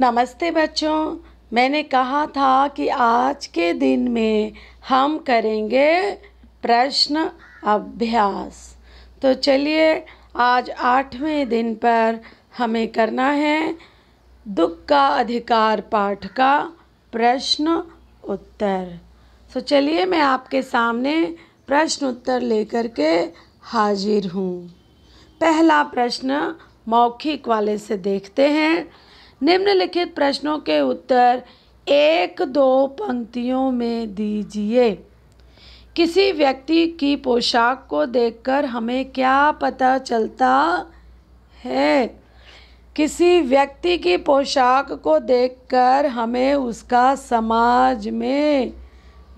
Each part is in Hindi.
नमस्ते बच्चों। मैंने कहा था कि आज के दिन में हम करेंगे प्रश्न अभ्यास। तो चलिए, आज 8वें दिन पर हमें करना है दुख का अधिकार पाठ का प्रश्न उत्तर। तो चलिए, मैं आपके सामने प्रश्न उत्तर लेकर के हाजिर हूँ। पहला प्रश्न मौखिक वाले से देखते हैं। निम्नलिखित प्रश्नों के उत्तर 1-2 पंक्तियों में दीजिए। किसी व्यक्ति की पोशाक को देखकर हमें क्या पता चलता है? किसी व्यक्ति की पोशाक को देखकर हमें उसका समाज में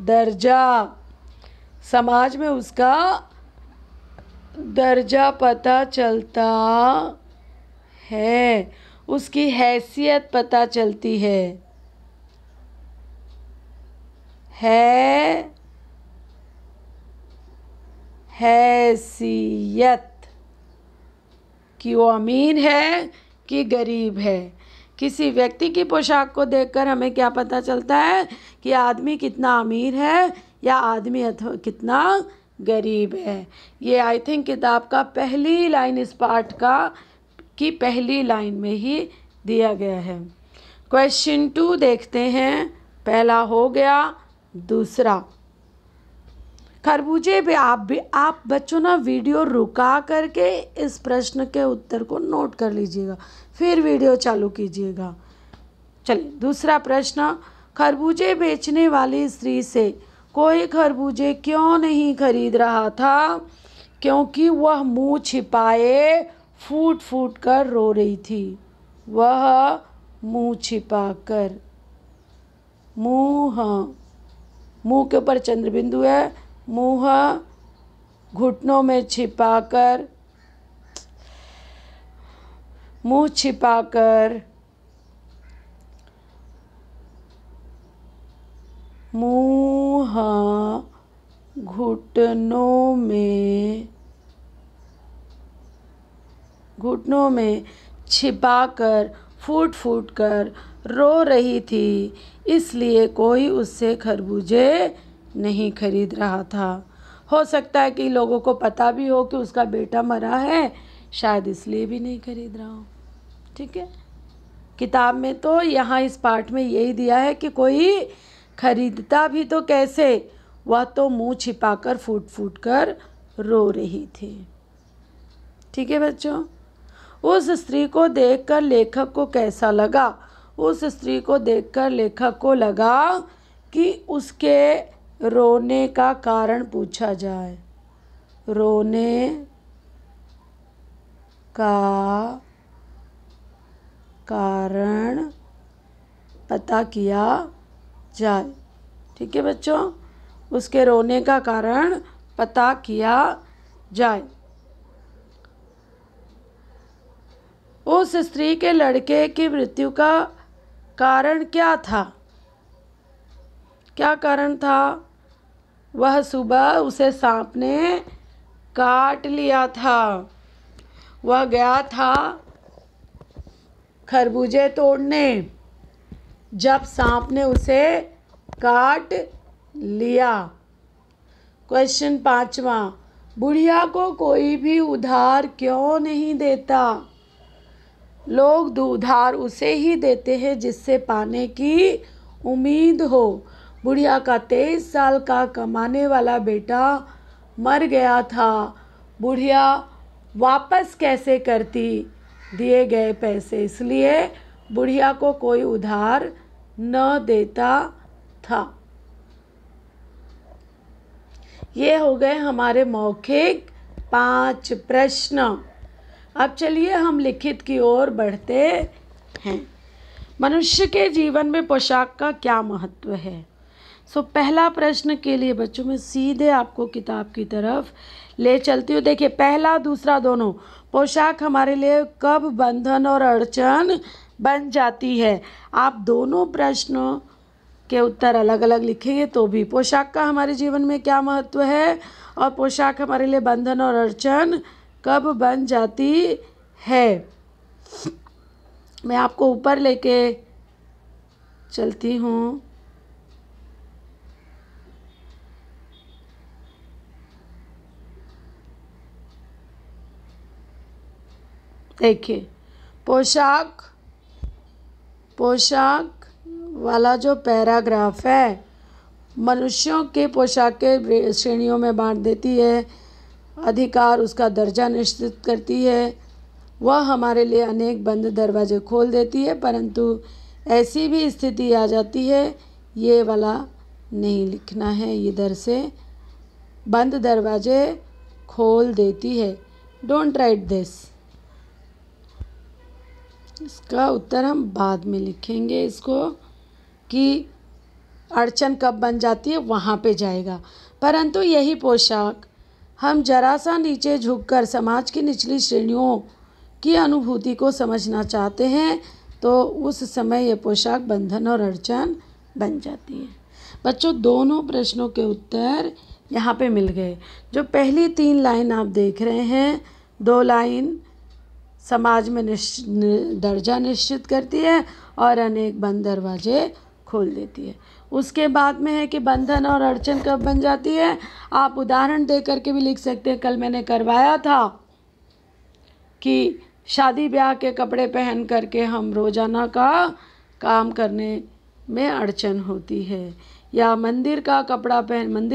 दर्जा पता चलता है, उसकी हैसियत पता चलती है। हैसियत कि वो अमीर है कि गरीब है। किसी व्यक्ति की पोशाक को देखकर हमें क्या पता चलता है कि आदमी कितना अमीर है या आदमी कितना गरीब है। ये आई थिंक किताब का पहली लाइन, इस पाठ की पहली लाइन में ही दिया गया है। क्वेश्चन 2 देखते हैं। पहला हो गया, दूसरा खरबूजे पे आप बच्चों ना वीडियो रुका करके इस प्रश्न के उत्तर को नोट कर लीजिएगा, फिर वीडियो चालू कीजिएगा। चलिए, दूसरा प्रश्न, खरबूजे बेचने वाली स्त्री से कोई खरबूजे क्यों नहीं खरीद रहा था? क्योंकि वह मुंह छिपाए फूट फूट कर रो रही थी। वह मुंह छिपाकर, मुंह के ऊपर चंद्र बिंदु है, मुंह घुटनों में छिपाकर, मुंह छिपाकर, मुंह घुटनों में छिपाकर फूट फूट कर रो रही थी, इसलिए कोई उससे खरबूजे नहीं खरीद रहा था। हो सकता है कि लोगों को पता भी हो कि उसका बेटा मरा है, शायद इसलिए भी नहीं खरीद रहा हो। ठीक है, किताब में तो यहाँ इस पाठ में यही दिया है कि कोई खरीदता भी तो कैसे, वह तो मुंह छिपाकर फूट फूट कर रो रही थी। ठीक है बच्चों, उस स्त्री को देखकर लेखक को कैसा लगा? उस स्त्री को देखकर लेखक को लगा कि उसके रोने का कारण पूछा जाए। रोने का कारण पता किया जाए। ठीक है बच्चों, उसके रोने का कारण पता किया जाए। उस स्त्री के लड़के की मृत्यु का कारण क्या था? क्या कारण था? वह सुबह उसे सांप ने काट लिया था। वह गया था खरबूजे तोड़ने, जब सांप ने उसे काट लिया। क्वेश्चन 5वां, बुढ़िया को कोई भी उधार क्यों नहीं देता? लोग उधार उसे ही देते हैं जिससे पाने की उम्मीद हो। बुढ़िया का 23 साल का कमाने वाला बेटा मर गया था। बुढ़िया वापस कैसे करती दिए गए पैसे? इसलिए बुढ़िया को कोई उधार न देता था। ये हो गए हमारे मौखिक 5 प्रश्न। अब चलिए हम लिखित की ओर बढ़ते हैं। मनुष्य के जीवन में पोशाक का क्या महत्व है? पहला प्रश्न के लिए बच्चों में सीधे आपको किताब की तरफ ले चलती हूँ। देखिए, पहला दूसरा दोनों, पोशाक हमारे लिए कब बंधन और अड़चन बन जाती है? आप दोनों प्रश्नों के उत्तर अलग अलग लिखेंगे तो भी पोशाक का हमारे जीवन में क्या महत्व है और पोशाक हमारे लिए बंधन और अड़चन कब बन जाती है। मैं आपको ऊपर लेके चलती हूँ। देखिए, पोशाक वाला जो पैराग्राफ है मनुष्यों के पोशाक के श्रेणियों में बांट देती है। अधिकार उसका दर्जा निश्चित करती है। वह हमारे लिए अनेक बंद दरवाजे खोल देती है, परंतु ऐसी भी स्थिति आ जाती है, ये वाला नहीं लिखना है इधर से, बंद दरवाजे खोल देती है। Don't write this. इसका उत्तर हम बाद में लिखेंगे इसको कि अड़चन कब बन जाती है, वहाँ पे जाएगा। परंतु यही पोशाक हम जरा सा नीचे झुककर समाज की निचली श्रेणियों की अनुभूति को समझना चाहते हैं तो उस समय ये पोशाक बंधन और अड़चन बन जाती है। बच्चों, दोनों प्रश्नों के उत्तर यहाँ पे मिल गए। जो पहली 3 लाइन आप देख रहे हैं, 2 लाइन समाज में दर्जा निश्चित करती है और अनेक बंद दरवाजे खोल देती है। उसके बाद में है कि बंधन और अड़चन कब बन जाती है। आप उदाहरण दे करके भी लिख सकते हैं। कल मैंने करवाया था कि शादी ब्याह के कपड़े पहन करके हम रोज़ाना का काम करने में अड़चन होती है, या मंदिर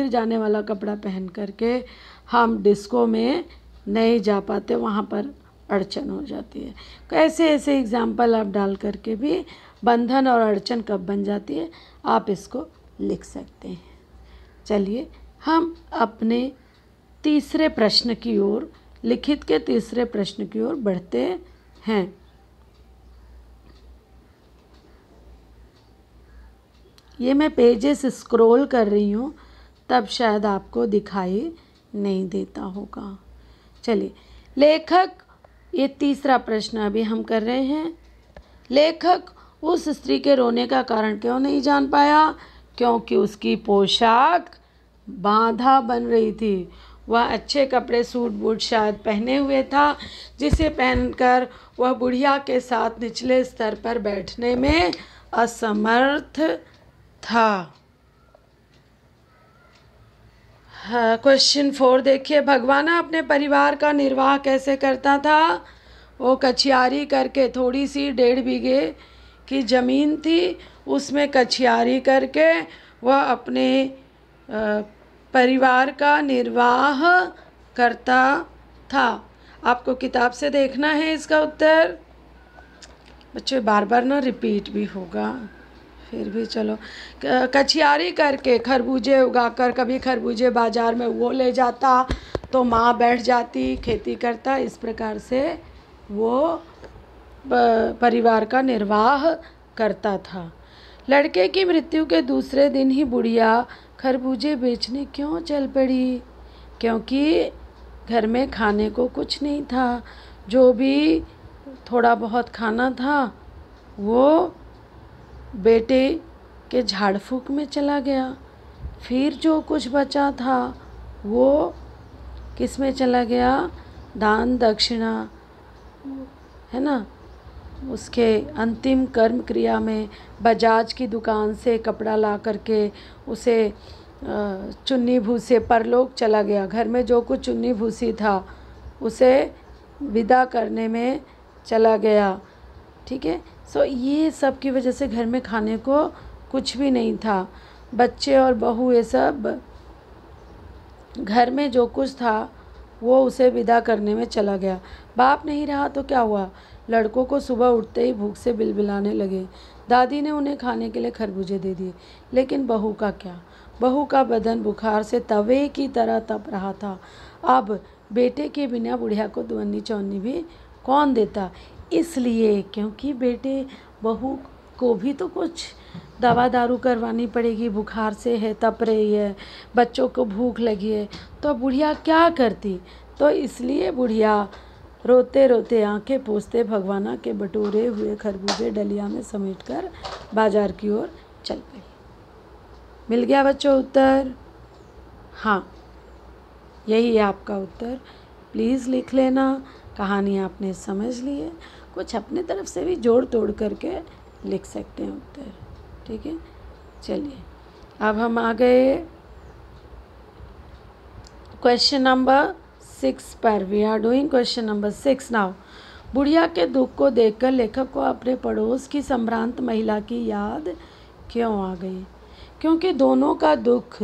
जाने वाला कपड़ा पहन करके हम डिस्को में नहीं जा पाते, वहाँ पर अड़चन हो जाती है। तो ऐसे एग्जाम्पल आप डाल करके भी बंधन और अड़चन कब बन जाती है आप इसको लिख सकते हैं। चलिए हम अपने तीसरे प्रश्न की ओर, लिखित के तीसरे प्रश्न की ओर बढ़ते हैं। ये मैं पेजेस स्क्रॉल कर रही हूँ, तब शायद आपको दिखाई नहीं देता होगा। चलिए, लेखक, ये तीसरा प्रश्न अभी हम कर रहे हैं। लेखक उस स्त्री के रोने का कारण क्यों नहीं जान पाया? क्योंकि उसकी पोशाक बाधा बन रही थी। वह अच्छे कपड़े, सूट बूट शायद पहने हुए था, जिसे पहनकर वह बुढ़िया के साथ निचले स्तर पर बैठने में असमर्थ था। हाँ, क्वेश्चन 4 देखिए। भगवाना अपने परिवार का निर्वाह कैसे करता था? वो कछियारी करके, थोड़ी सी 1.5 बीघे की ज़मीन थी, उसमें कछियारी करके वह अपने परिवार का निर्वाह करता था। आपको किताब से देखना है इसका उत्तर। बच्चों, बार बार ना रिपीट भी होगा, फिर भी चलो। कछियारी करके खरबूजे उगाकर, कभी खरबूजे बाज़ार में वो ले जाता तो माँ बैठ जाती, खेती करता। इस प्रकार से वो परिवार का निर्वाह करता था। लड़के की मृत्यु के दूसरे दिन ही बुढ़िया खरबूजे बेचने क्यों चल पड़ी? क्योंकि घर में खाने को कुछ नहीं था। जो भी थोड़ा बहुत खाना था वो बेटे के झाड़ फूक में चला गया। फिर जो कुछ बचा था वो किस में चला गया? दान दक्षिणा, है ना, उसके अंतिम कर्म क्रिया में। बजाज की दुकान से कपड़ा ला करके उसे चुन्नी भूसे परलोक चला गया। घर में जो कुछ चुन्नी भूसी था उसे विदा करने में चला गया। ठीक है। सो ये सब की वजह से घर में खाने को कुछ भी नहीं था। बच्चे और बहू, ये सब घर में जो कुछ था वो उसे विदा करने में चला गया। बाप नहीं रहा तो क्या हुआ? लड़कों को सुबह उठते ही भूख से बिलबिलाने लगे। दादी ने उन्हें खाने के लिए खरबूजे दे दिए। लेकिन बहू का क्या? बहू का बदन बुखार से तवे की तरह तप रहा था। अब बेटे के बिना बुढ़िया को दुअन्नी चौन्नी भी कौन देता? इसलिए क्योंकि बेटे बहू को भी तो कुछ दवा दारू करवानी पड़ेगी। बुखार से है, तप रही है, बच्चों को भूख लगी है, तो बुढ़िया क्या करती? तो इसलिए बुढ़िया रोते रोते आंखें पोंछते भगवाना के बटोरे हुए खरबूजे डलिया में समेटकर बाजार की ओर चल पड़ी। मिल गया बच्चों उत्तर? हाँ, यही है आपका उत्तर। प्लीज़ लिख लेना। कहानी आपने समझ ली है। कुछ अपने तरफ से भी जोड़ तोड़ करके लिख सकते हैं उत्तर। ठीक है, चलिए अब हम आ गए क्वेश्चन नंबर 6 पर। We are doing question number 6 now. बुढ़िया के दुख को देखकर लेखक को अपने पड़ोस की संभ्रांत महिला की याद क्यों आ गई? क्योंकि दोनों का दुख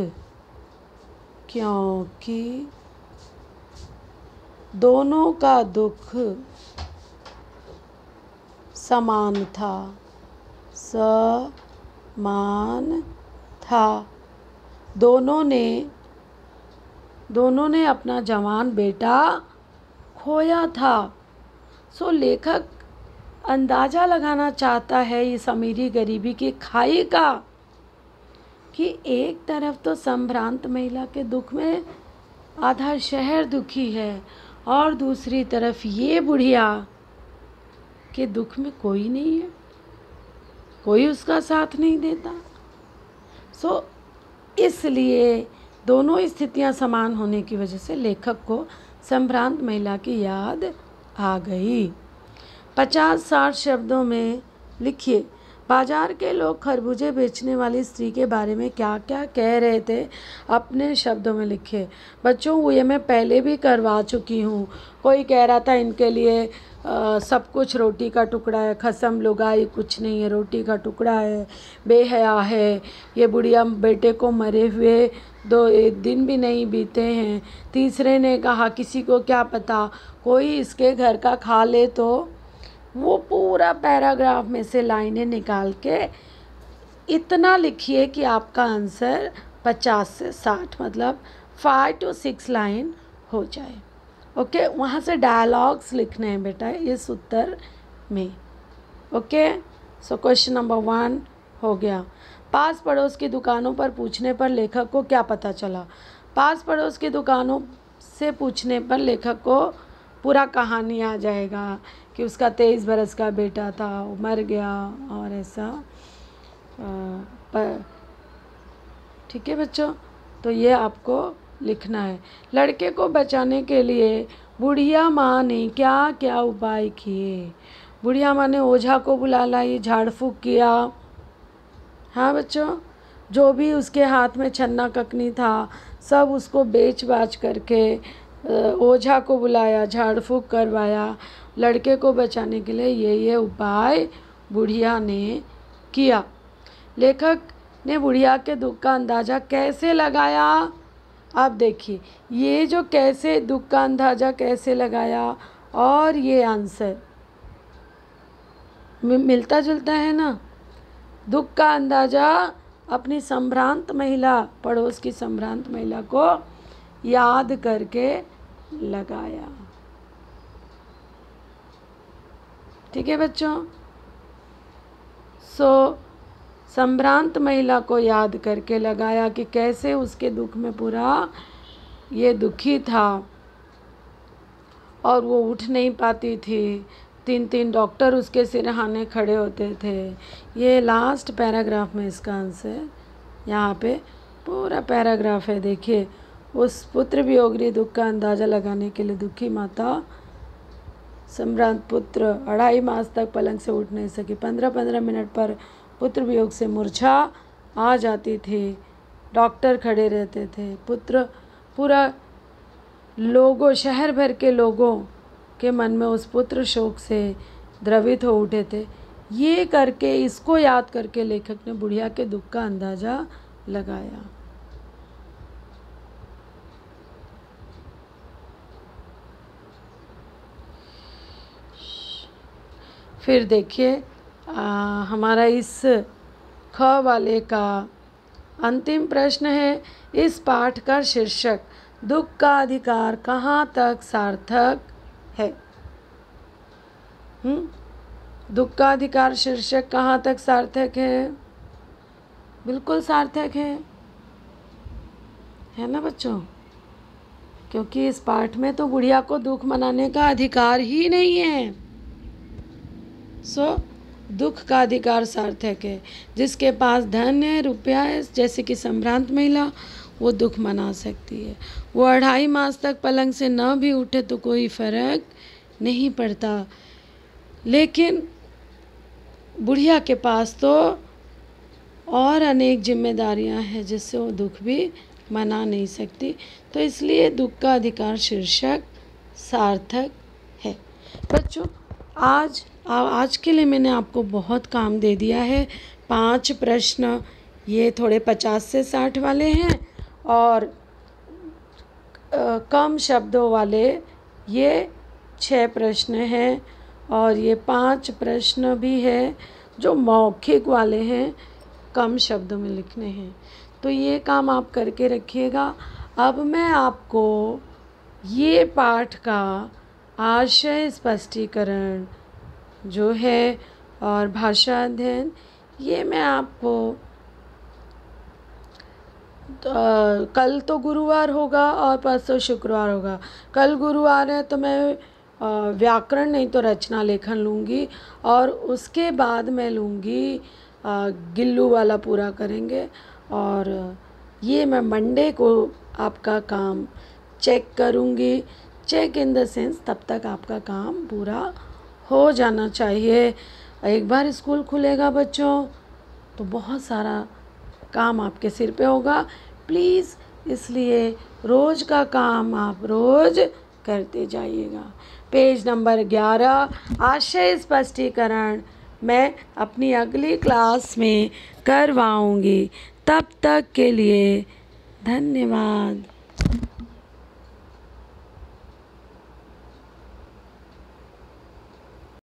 समान था। दोनों ने अपना जवान बेटा खोया था। सो लेखक अंदाज़ा लगाना चाहता है इस अमीरी गरीबी की खाई का, कि एक तरफ तो संभ्रांत महिला के दुख में आधा शहर दुखी है और दूसरी तरफ ये बुढ़िया के दुख में कोई नहीं है, कोई उसका साथ नहीं देता। सो इसलिए दोनों स्थितियां समान होने की वजह से लेखक को संभ्रांत महिला की याद आ गई। 50-60 शब्दों में लिखिए, बाजार के लोग खरबूजे बेचने वाली स्त्री के बारे में क्या क्या कह रहे थे, अपने शब्दों में लिखिए। बच्चों, ये मैं पहले भी करवा चुकी हूँ। कोई कह रहा था इनके लिए सब कुछ रोटी का टुकड़ा है, खसम लुगाई कुछ नहीं है, रोटी का टुकड़ा है, बेहया है, ये बुढ़िया बेटे को मरे हुए 2 दिन भी नहीं बीते हैं। तीसरे ने कहा किसी को क्या पता, कोई इसके घर का खा ले तो। वो पूरा पैराग्राफ में से लाइनें निकाल के इतना लिखिए कि आपका आंसर 50 से 60 मतलब 5 to 6 लाइन हो जाए। ओके, वहाँ से डायलॉग्स लिखने हैं बेटा इस उत्तर में। ओके, सो क्वेश्चन नंबर 1 हो गया। पास पड़ोस की दुकानों पर पूछने पर लेखक को क्या पता चला? पास पड़ोस की दुकानों से पूछने पर लेखक को पूरा कहानी आ जाएगा कि उसका 23 बरस का बेटा था, वो मर गया और ऐसा। ठीक है बच्चों, तो ये आपको लिखना है। लड़के को बचाने के लिए बुढ़िया माँ ने क्या क्या उपाय किए? बुढ़िया माँ ने ओझा को बुला लाई, झाड़ फूँक किया। हाँ बच्चों, जो भी उसके हाथ में छन्ना ककनी था सब उसको बेच बाच करके ओझा को बुलाया, झाड़ फूँक करवाया। लड़के को बचाने के लिए ये उपाय बुढ़िया ने किया। लेखक ने बुढ़िया के दुख का अंदाज़ा कैसे लगाया? अब देखिए, ये जो कैसे दुख का अंदाज़ा कैसे लगाया और ये आंसर मिलता जुलता है ना। दुख का अंदाज़ा अपनी संभ्रांत महिला, पड़ोस की संभ्रांत महिला को याद करके लगाया। ठीक है बच्चों, सो संभ्रांत महिला को याद करके लगाया कि कैसे उसके दुख में पूरा ये दुखी था और वो उठ नहीं पाती थी। 3 डॉक्टर उसके सिरहाने खड़े होते थे। ये लास्ट पैराग्राफ में इसका आंसर, यहाँ पे पूरा पैराग्राफ है। देखिए, उस पुत्र वियोगी दुख का अंदाज़ा लगाने के लिए दुखी माता संभ्रांत पुत्र 2.5 मास तक पलंग से उठ नहीं सकी। 15-15 मिनट पर पुत्र वियोग से मूर्छा आ जाती थी। डॉक्टर खड़े रहते थे। पुत्र पूरा लोगों, शहर भर के लोगों के मन में उस पुत्र शोक से द्रवित हो उठे थे। ये करके, इसको याद करके लेखक ने बुढ़िया के दुख का अंदाज़ा लगाया। फिर देखिए, हमारा इस ख वाले का अंतिम प्रश्न है। इस पाठ का शीर्षक दुख का अधिकार कहाँ तक सार्थक है? दुख का अधिकार शीर्षक कहाँ तक सार्थक है? बिल्कुल सार्थक है ना बच्चों? क्योंकि इस पाठ में तो बुढ़िया को दुख मनाने का अधिकार ही नहीं है। सो दुख का अधिकार सार्थक है। जिसके पास धन है, रुपया है, जैसे कि संभ्रांत महिला, वो दुख मना सकती है। वो 2.5 मास तक पलंग से न भी उठे तो कोई फर्क नहीं पड़ता। लेकिन बुढ़िया के पास तो और अनेक जिम्मेदारियां हैं जिससे वो दुख भी मना नहीं सकती। तो इसलिए दुख का अधिकार शीर्षक सार्थक है। बच्चों, आज के लिए मैंने आपको बहुत काम दे दिया है। 5 प्रश्न ये थोड़े 50 से 60 वाले हैं और कम शब्दों वाले ये 6 प्रश्न हैं और ये 5 प्रश्न भी है जो मौखिक वाले हैं, कम शब्दों में लिखने हैं। तो ये काम आप करके रखिएगा। अब मैं आपको ये पाठ का आशय स्पष्टीकरण जो है और भाषा अध्ययन ये मैं आपको कल तो गुरुवार होगा और परसों शुक्रवार होगा। कल गुरुवार है तो मैं व्याकरण नहीं तो रचना लेखन लूँगी और उसके बाद मैं लूँगी गिल्लू वाला पूरा करेंगे। और ये मैं मंडे को आपका काम चेक करूँगी। चेक इन द सेंस तब तक आपका काम पूरा हो जाना चाहिए। एक बार स्कूल खुलेगा बच्चों तो बहुत सारा काम आपके सिर पे होगा। प्लीज़ इसलिए रोज़ का काम आप रोज़ करते जाइएगा। पेज नंबर 11 आशय स्पष्टीकरण मैं अपनी अगली क्लास में करवाऊँगी। तब तक के लिए धन्यवाद।